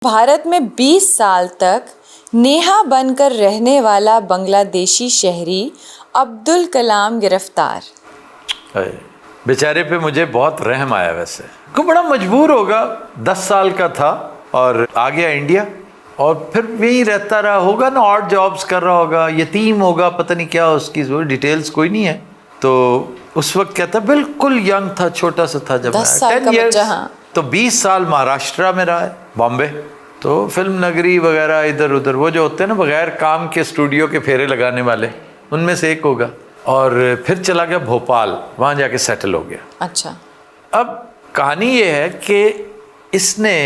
भारत में 20 साल तक नेहा बनकर रहने वाला बांग्लादेशी शहरी अब्दुल कलाम गिरफ्तार। बेचारे पे मुझे बहुत रहम आया। वैसे को बड़ा मजबूर होगा, 10 साल का था और आ गया इंडिया और फिर वहीं रहता रहा होगा ना, ऑड जॉब्स कर रहा होगा, यतीम होगा, पता नहीं क्या उसकी डिटेल्स कोई नहीं है। तो उस वक्त क्या था, बिल्कुल यंग था, छोटा सा था जब 10 साल का बच्चा। हाँ। तो 20 साल महाराष्ट्र में रहा है, बॉम्बे। तो फिल्म नगरी वगैरह इधर उधर वो जो होते हैं ना बगैर काम के स्टूडियो के फेरे लगाने वाले, उनमें से एक होगा। और फिर चला गया भोपाल, वहाँ जाके सेटल हो गया। अच्छा। अब कहानी ये है कि इसने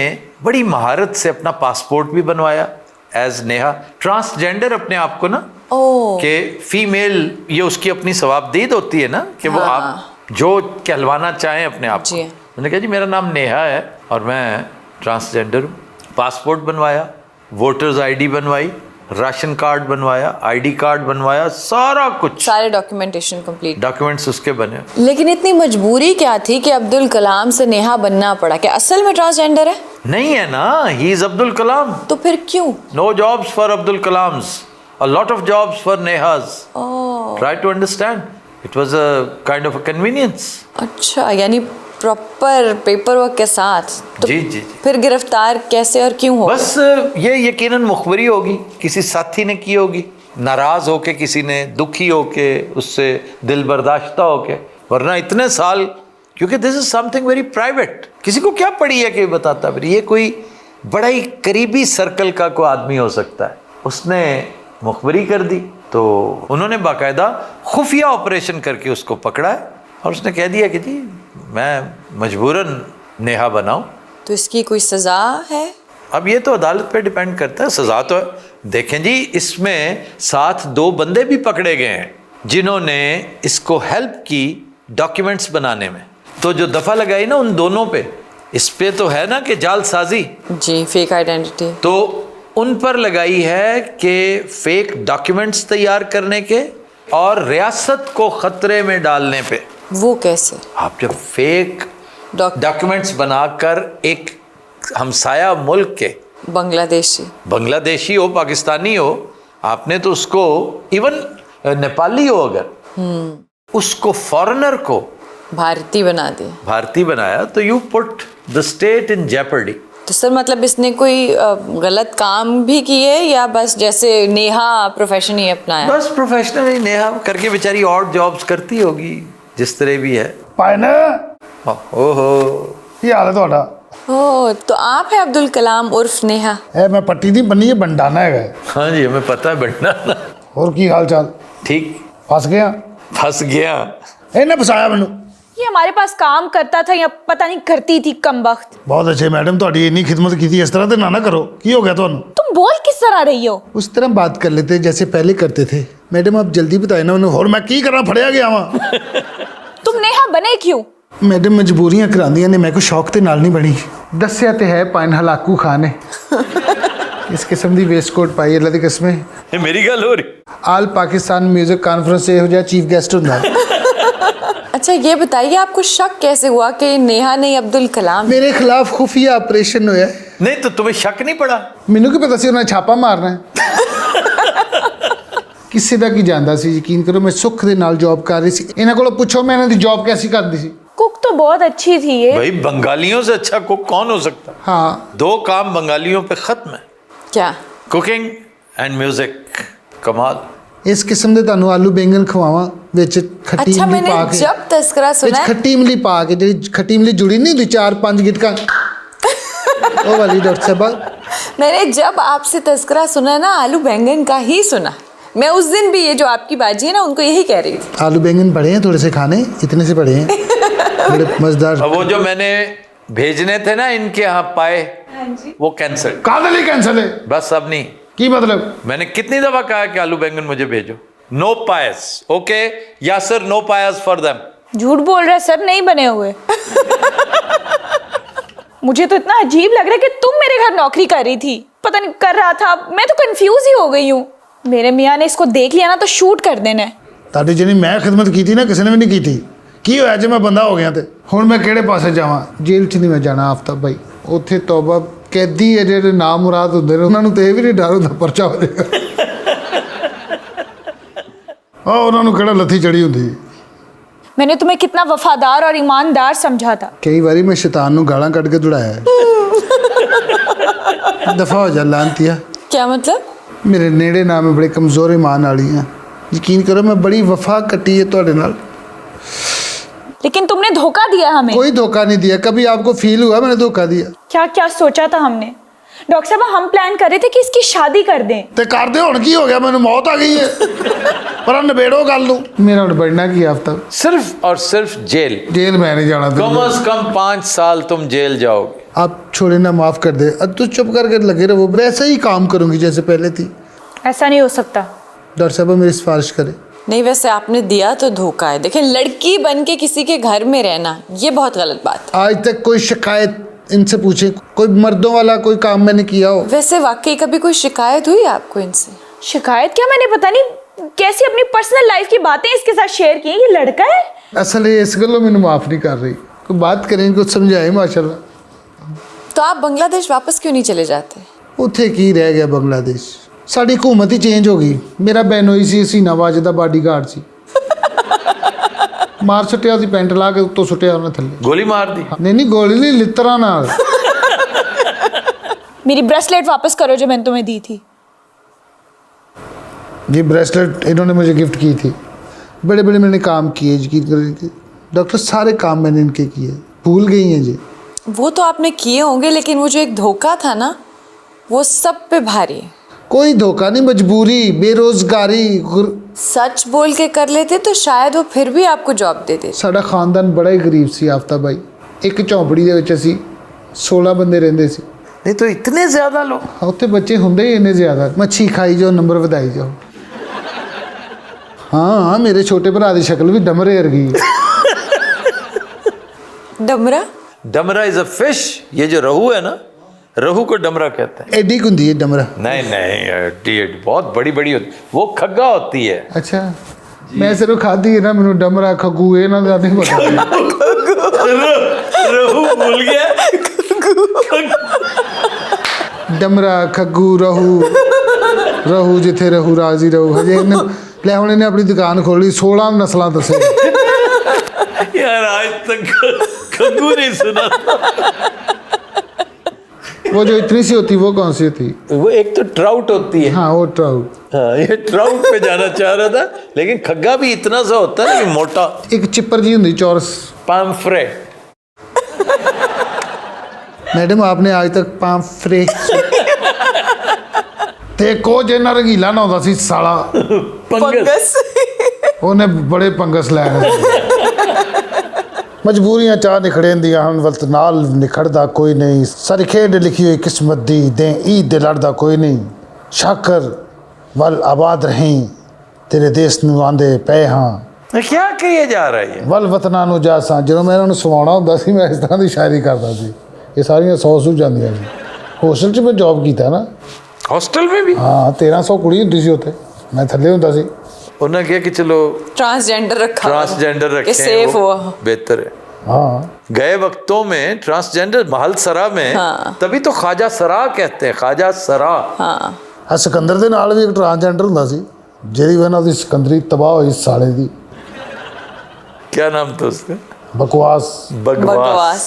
बड़ी महारत से अपना पासपोर्ट भी बनवाया एज नेहा, ट्रांसजेंडर अपने आप को ना, कि फीमेल, ये उसकी अपनी सवाबदीद होती है ना कि वो आप जो कहलवाना चाहें अपने आप को। मैंने कहा जी मेरा नाम नेहा है और मैं ट्रांसजेंडर हूँ। पासपोर्ट बनवाया, वोटर्स आईडी बनवाई, राशन कार्ड बनवाया, आईडी कार्ड बनवाया, सारा कुछ, सारे डॉक्यूमेंटेशन कंप्लीट, डॉक्यूमेंट्स उसके बने। लेकिन इतनी मजबूरी क्या थी कि अब्दुल कलाम से नेहा बनना पड़ा? क्या असल में ट्रांसजेंडर है? नहीं है ना, ही इज अब्दुल कलाम। तो फिर क्यों? No jobs for Abdul Kalams, a lot of jobs for Nehas. Try to understand. It was a kind of a convenience. अच्छा, यानी प्रॉपर पेपर वर्क के साथ। तो जी जी जी। फिर गिरफ्तार कैसे और क्यों हो? बस ये यकीनन मुखबरी होगी, किसी साथी ने की होगी, नाराज होके किसी ने, दुखी होके, उससे दिल बर्दाश्ता होके, वरना इतने साल, क्योंकि this is something very private. किसी को क्या पड़ी है कि बताता, फिर ये कोई बड़ा ही करीबी सर्कल का कोई आदमी हो सकता है। उसने मुखबरी कर दी तो उन्होंने बाकायदा खुफिया ऑपरेशन करके उसको पकड़ा है और उसने कह दिया कि जी मैं मजबूरन नेहा बनाऊं। तो इसकी कोई सजा है? अब ये तो अदालत पे डिपेंड करता है। सजा तो देखें जी, इसमें साथ 2 बंदे भी पकड़े गए हैं जिन्होंने इसको हेल्प की डॉक्यूमेंट्स बनाने में। तो जो दफा लगाई ना उन दोनों पे, इस पे तो है ना कि जालसाजी जी, फेक आइडेंटिटी, तो उन पर लगाई है कि फेक डॉक्यूमेंट्स तैयार करने के और रियासत को खतरे में डालने पे। वो कैसे? आप जब फेक डॉक्यूमेंट्स बनाकर एक हमसाया मुल्क के, बांग्लादेशी हो, पाकिस्तानी हो, आपने तो उसको, इवन नेपाली हो अगर, उसको फॉरेनर को भारतीय बनाया, तो you put the state in Jeopardy. तो सर मतलब इसने कोई गलत काम भी किए या बस जैसे नेहा प्रोफेशन ही अपनाया? बस प्रोफेशनल ही नेहा करके बेचारी और जॉब्स करती होगी जिस तरह भी है। पायना ओहो, ये हाल है ਤੁਹਾਡਾ? ओ, तो आप है अब्दुल कलाम उर्फ नेहा? है, मैं पट्टी दी बनी है, बंडाना है। हाँ जी, हमें पता है बंडाना। और की हाल चाल? ठीक। फंस गया इन्हें फसाया मैनू। ये हमारे पास काम करता था या पता नहीं करती थी कमबख्त। बहुत अच्छे मैडम, ਤੁਹਾਡੀ इन्नी खिदमत की थी, इस तरह तो ना करो। की हो गया ਤੁਹਾਨੂੰ? तुम बोल किस तरह रही हो? उस तरह बात कर लेते जैसे पहले करते थे। मैडम आप जल्दी बताए ना मैंने, और मैं की करा, फड़िया गया वहाँ। तुम नेहा बने क्यों? मैडम मजबूरियां करांदियां ने, मैं को शौक ते नाल नहीं बनी। दस्या ते है पाइन हलाकू खान ने इस किस्म दी वेस्टकोट पाई, अल्लाह दी कसम है। मेरी गल हो रही, आल पाकिस्तान म्यूजिक कॉन्फ्रेंस से हो जाए चीफ गेस्ट होता है। अच्छा ये बताइए, आपको शक कैसे हुआ कि नेहा नहीं अब्दुल कलाम? मेरे खिलाफ खुफिया ऑपरेशन होया। नहीं तो तुम्हें शक नहीं पड़ा? मैनू की पता सी उन्हें छापा मारना है। किसी का की जानता सी, यकीन करो। मैं सुख दे नाल जॉब कर रही सी, इन्हां कोलों पुछो मैं इन्हां दी जॉब कैसी करदी सी। कुक तो बहुत अच्छी थी ये। भाई बंगालियों से अच्छा कुक कौन हो सकता? हाँ, 2 काम बंगालियों पे खत्म है। क्या? Cooking and music. कमाल। इस किस्म दे तानू आलू बैंगन खवावा विच खट्टी अच्छा, इमली मैंने पा के, जब तस्करा सुना है, खट्टी इमली पा के, जेडी खट्टी इमली जुड़ी नहीं हुंदी 4-5 गिटका ओ वाली। डॉक्टर साहब मैंने जब आपसे तस्करा सुना ना, आलू बैंगन का ही सुना। मैं उस दिन भी, ये जो आपकी बाजी है ना, उनको यही कह रही थी। आलू बैंगन बड़े हैं थोड़े से खाने, इतने से बड़े हैं, बड़े मजेदार। अब वो जो मैंने भेजने थे ना इनके यहाँ पाए, वो कैंसिल। कादली कैंसिल है? बस अब नहीं। की मतलब? मैंने कितनी दफा कहा कि आलू बैंगन मुझे भेजो। No pies, okay Yasir, no pies for them. झूठ बोल रहा है सर, नहीं बने हुए। मुझे तो इतना अजीब लग रहा है कि तुम मेरे घर नौकरी कर रही थी। पता नहीं कर रहा था, मैं तो कंफ्यूज ही हो गई हूँ। मेरे मियाँ ने इसको देख लिया ना तो शूट कर देना है। ताड़ी जिन्नी मैं खिदमत की थी ना, किसी ने भी नहीं की थी। की होया जे मैं बंदा हो गया ते हुण मैं किहड़े पासे जावां? जेल च नहीं मैं जाना आफ्ताब भाई, उत्थे तौबा ਕੈਦੀ ਹੈ ਜਿਹੜੇ ਨਾਮ ਮੁਰਾਦ ਹੁੰਦੇ ਨੇ ਉਹਨਾਂ ਨੂੰ ਤੇ ਇਹ ਵੀ ਨਹੀਂ ਡਰ ਹੁੰਦਾ ਪਰਚਾ ਹੋ ਜਾਏਗਾ ਆ ਉਹਨਾਂ ਨੂੰ ਕਿਹੜਾ ਲੱਥੀ ਚੜੀ ਹੁੰਦੀ मैंने तुम्हें कितना वफादार और ईमानदार समझा था। ਕਈ ਵਾਰੀ ਮੈਂ ਸ਼ੈਤਾਨ ਨੂੰ ਗਾਲਾਂ ਕੱਢ ਕੇ ਦੁੜਾਇਆ ਦਫਾ ਹੋ ਜਾ ਲਾਂਤੀਆ क्या मतलब? ਮੇਰੇ ਨੇੜੇ ਨਾ ਮੈਂ ਬੜੇ ਕਮਜ਼ੋਰ ਈਮਾਨ ਵਾਲੀ ਹਾਂ ਯਕੀਨ ਕਰੋ ਮੈਂ ਬੜੀ ਵਫਾ ਕੱਟੀ ਹੈ ਤੁਹਾਡੇ ਨਾਲ लेकिन तुमने धोखा दिया हमें। कोई धोखा नहीं दिया कभी आपको फील हुआ मैंने धोखा दिया क्या क्या सोचा था हमने? डॉक्टर साहब हम प्लान कर रहे थे कि इसकी शादी कर दें। ਤੇ ਕਰਦੇ ਹੁਣ ਕੀ ਹੋ ਗਿਆ ਮੈਨੂੰ ਮੌਤ ਆ ਗਈ ਹੈ ਪਰ ਨਿਬੇੜੋ ਗੱਲ ਨੂੰ ਮੇਰਾ ਹੁਣ बढ़ना ਕੀ ਹਫਤਾ सिर्फ और सिर्फ जेल। जेल में नहीं जाना कम से कम 5 साल तुम जेल जाओगे। आप छोड़े ना माफ कर दे अब तू चुप करके लगे रहो वैसे ही काम करूंगी जैसे पहले थी ऐसा नहीं हो सकता। डॉक्टर साहब मेरी सिफारिश करें नहीं, वैसे आपने दिया तो धोखा है। देखिए, लड़की बन के किसी के घर में रहना ये बहुत गलत बात है। आज तक कोई शिकायत इनसे पूछे कोई मर्दों वाला कोई काम मैंने किया हो वैसे वाकई कभी कोई शिकायत हुई आपको इनसे? शिकायत क्या, मैंने पता नहीं कैसी अपनी पर्सनल लाइफ की बातें इसके साथ शेयर की। ये लड़का है। असल ये इस गलों मैंने माफ़ नहीं कर रही कोई बात करें कुछ समझाए माशाल्लाह तो आप बांग्लादेश वापस क्यों नहीं चले जाते? ਉੱਥੇ ਕੀ ਰਹਿ ਗਿਆ ਬੰਗਲਾਦੇਸ਼ ਸਾਡੀ ਹਕੂਮਤ ਹੀ ਚੇਂਜ ਹੋ ਗਈ ਮੇਰਾ ਬੈਨੋਈ ਸੀ ਸੀਨਾ ਵਾਜ ਦਾ ਬਾਡੀਗਾਰਡ ਸੀ ਮਾਰ ਸੁੱਟਿਆ ਉਹਦੀ ਪੈਂਟ ਲਾ ਕੇ ਉੱਤੋਂ ਸੁੱਟਿਆ ਉਹਨੇ ਥੱਲੇ गोली मार दी। ਨਹੀਂ ਨਹੀਂ ਗੋਲੀ ਨਹੀਂ ਲਿੱਤਰਾਂ ਨਾਲ मेरी ब्रेसलेट वापस करो जो मैंने तुम्हें दी थी। ये ब्रेसलेट इन्होंने मुझे गिफ्ट की थी बड़े बड़े मैंने काम किए यकीन करेंगे डॉक्टर सारे काम मैंने इनके किए भूल गई हैं जी वो तो आपने किए होंगे, लेकिन वो जो एक धोखा था ना, वो सब पे भारी है। कोई धोखा नहीं मजबूरी बेरोजगारी सच बोल के कर लेते तो शायद वो फिर भी आपको जॉब दे देते। ਸਾਡਾ ਖਾਨਦਾਨ ਬੜਾ ਹੀ ਗਰੀਬ ਸੀ ਆਫਤਾ ਬਾਈ ਇੱਕ ਝੌਂਪੜੀ ਦੇ ਵਿੱਚ ਅਸੀਂ 16 ਬੰਦੇ ਰਹਿੰਦੇ ਸੀ नहीं तो इतने ज्यादा लोग। ਉੱਥੇ ਬੱਚੇ ਹੁੰਦੇ ਹੀ ਇੰਨੇ ਜ਼ਿਆਦਾ ਮੱਛੀ ਖਾਈ ਜਾਓ ਨੰਬਰ ਵਧਾਈ ਜਾਓ ਹਾਂ ਮੇਰੇ ਛੋਟੇ ਭਰਾ ਦੀ ਸ਼ਕਲ ਵੀ ਡਮਰੇ ਵਰਗੀ Damra? Damra is a fish. ये जो रहू है ना, रहू को डमरा कहते हैं। ਐਡੀ ਕੁ ਹੁੰਦੀ ਹੈ ਡਮਰਾ नहीं नहीं, ये बहुत बड़ी बड़ी होती, वो खग्गा होती है। ਅੱਛਾ ਮੈਂ ਸਿਰਫ ਖਾਧੀ ਹੈ ਨਾ ਮੈਨੂੰ ਡਮਰਾ ਖੱਗੂ ਇਹਨਾਂ ਦਾ ਨਹੀਂ ਪਤਾ रहू भूल गया। ਡਮਰਾ ਖੱਗੂ ਰਹੂ ਜਿੱਥੇ ਰਹੂ ਰਾਜ਼ੀ ਰਹੂ ਹਜੇ ਇਹਨੇ ਲੈ ਹੁਣ ਇਹਨੇ ਆਪਣੀ ਦੁਕਾਨ ਖੋਲੀ 16 ਨਸਲਾਂ ਦੱਸੇ यार आज तक खग्गू नहीं सुना। वो जो इतनी सी होती वो कौन सी थी वो एक तो ट्राउट होती है। हाँ वो ट्राउट हाँ, ये ट्राउट पे जाना चाह रहा था, लेकिन खग्गा भी इतना सा होता है ना, मोटा। एक चिप्पर जी होंगी चौरस पाम्फ्रे। मैडम आपने आज तक पाम्फ्रे ਤੇ ਕੋਚ ਇਹਨਾਂ ਰੰਗੀਲਾ ਨਾ ਹੁੰਦਾ ਸੀ ਸਾਲਾ पंगस। ਉਹਨੇ ਬੜੇ ਪੰਗਸ ਲੈ ਗਏ ਮਜਬੂਰੀਆਂ ਚਾਹ ਨਿਖੜੇਂਦੀਆਂ ਹਨ ਵਕਤ ਨਾਲ ਨਿਖੜਦਾ ਕੋਈ ਨਹੀਂ ਸਾਰੀ ਖੇਡ ਲਿਖੀ ਹੋਈ ਕਿਸਮਤ ਦੀ ਦੇ ਈਦ ਦੇ ਲੜਦਾ ਕੋਈ ਨਹੀਂ ਸ਼ਾਕਰ ਵੱਲ ਆਬਾਦ ਰਹੀਂ ਤੇਰੇ ਦੇਸ਼ ਨੂੰ ਆਂਦੇ ਪਏ ਹਾਂ क्या किया जा रहा है ये? ਵੱਲ ਵਤਨਾਂ ਨੂੰ ਜਾਸਾਂ ਜਦੋਂ ਮੈਂ ਇਹਨਾਂ ਨੂੰ ਸਵਾਉਣਾ ਹੁੰਦਾ ਸੀ ਮੈਂ ਇਸ ਤਰ੍ਹਾਂ ਦੀ ਸ਼ਾਇਰੀ ਕਰਦਾ ਸੀ ਇਹ ਸਾਰੀਆਂ 100 ਸੂ ਜਾਂਦੀਆਂ ਸੀ ਹੋਸਟਲ 'ਚ ਮੈਂ ਜੌਬ ਕੀਤਾ ਨਾ हॉस्टल में भी ਹਾਂ 1300 ਕੁੜੀ ਹੁੰਦੀ ਸੀ ਉੱਥੇ ਮੈਂ ਥੱਲੇ ਹੁੰਦਾ ਸੀ उन्होंने कहा कि चलो ट्रांसजेंडर रखा, ट्रांसजेंडर कि रखें, सेफ वो हुआ। बेहतर है। हाँ गए वक्तों में ट्रांसजेंडर महल सरा में, हाँ। तभी तो ख्वाजा सरा कहते हैं, ख्वाजा सरा। हाँ, ਆ ਸਿਕੰਦਰ ਦੇ ਨਾਲ ਵੀ ਇੱਕ ਟ੍ਰਾਂਸਜੈਂਡਰ ਹੁੰਦਾ ਸੀ ਜਿਹਦੀ ਵਜ੍ਹਾ ਨਾਲ ਉਹਦੀ ਸਿਕੰਦਰੀ ਤਬਾਹ ਹੋਈ ਸਾਲੇ ਦੀ क्या नाम था उसका? ਬਕਵਾਸ बगवास। बकवास।